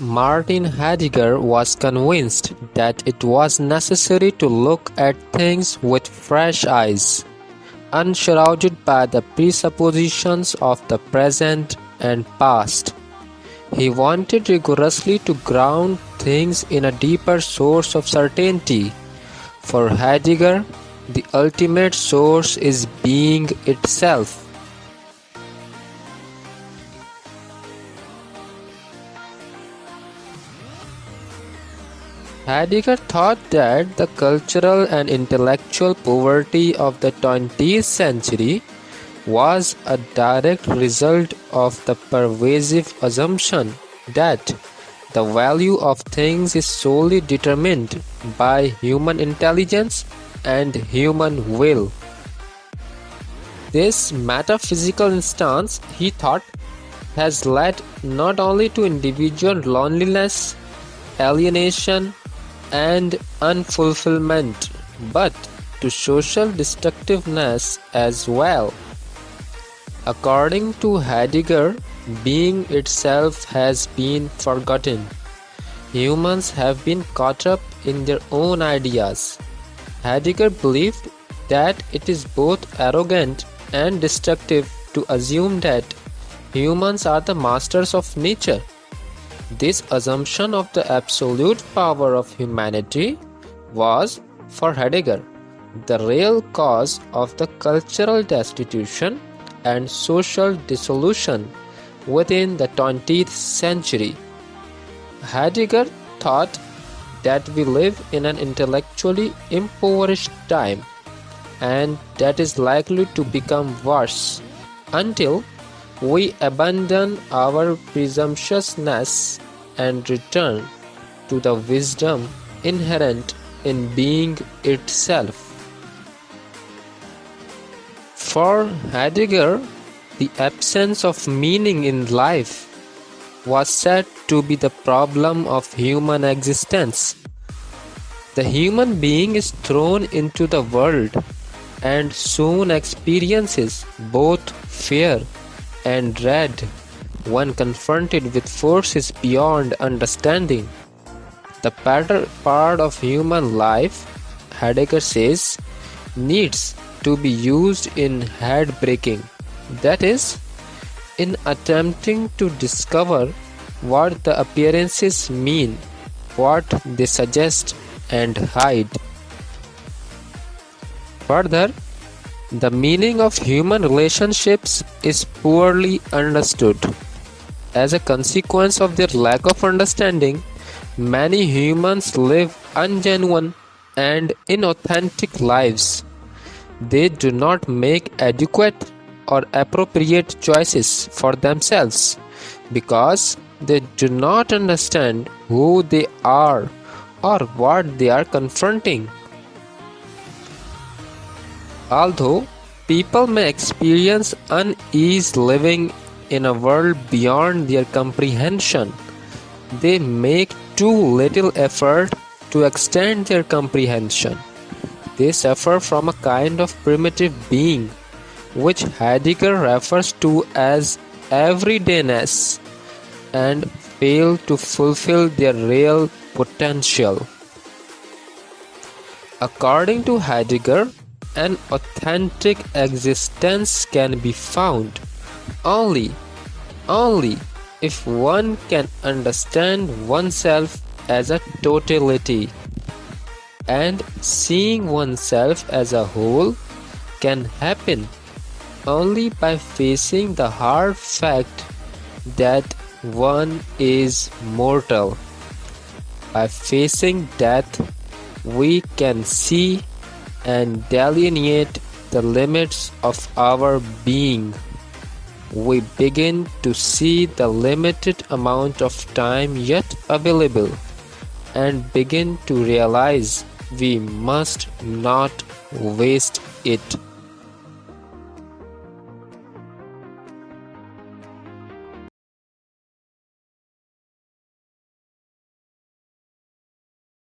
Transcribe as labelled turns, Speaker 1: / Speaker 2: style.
Speaker 1: Martin Heidegger was convinced that it was necessary to look at things with fresh eyes, unshrouded by the presuppositions of the present and past. He wanted rigorously to ground things in a deeper source of certainty. For Heidegger, the ultimate source is being itself. Heidegger thought that the cultural and intellectual poverty of the 20th century was a direct result of the pervasive assumption that the value of things is solely determined by human intelligence and human will. This metaphysical stance, he thought, has led not only to individual loneliness, alienation, and unfulfillment, but to social destructiveness as well. According to Heidegger, being itself has been forgotten. Humans have been caught up in their own ideas. Heidegger believed that it is both arrogant and destructive to assume that humans are the masters of nature. This assumption of the absolute power of humanity was, for Heidegger, the real cause of the cultural destitution and social dissolution within the 20th century. Heidegger thought that we live in an intellectually impoverished time, and that is likely to become worse until we abandon our presumptuousness and return to the wisdom inherent in being itself. For Heidegger, the absence of meaning in life was said to be the problem of human existence. The human being is thrown into the world and soon experiences both fear and dread when confronted with forces beyond understanding. The part of human life, Heidegger says, needs to be used in head-breaking, that is, in attempting to discover what the appearances mean, what they suggest and hide. Further, the meaning of human relationships is poorly understood. As a consequence of their lack of understanding, many humans live ungenuine and inauthentic lives. They do not make adequate or appropriate choices for themselves because they do not understand who they are or what they are confronting. Although people may experience unease living in a world beyond their comprehension, they make too little effort to extend their comprehension. They suffer from a kind of primitive being, which Heidegger refers to as everydayness, and fail to fulfill their real potential. According to Heidegger, an authentic existence can be found only if one can understand oneself as a totality, and seeing oneself as a whole can happen only by facing the hard fact that one is mortal. By facing death, we can see and delineate the limits of our being. We begin to see the limited amount of time yet available and begin to realize we must not waste it.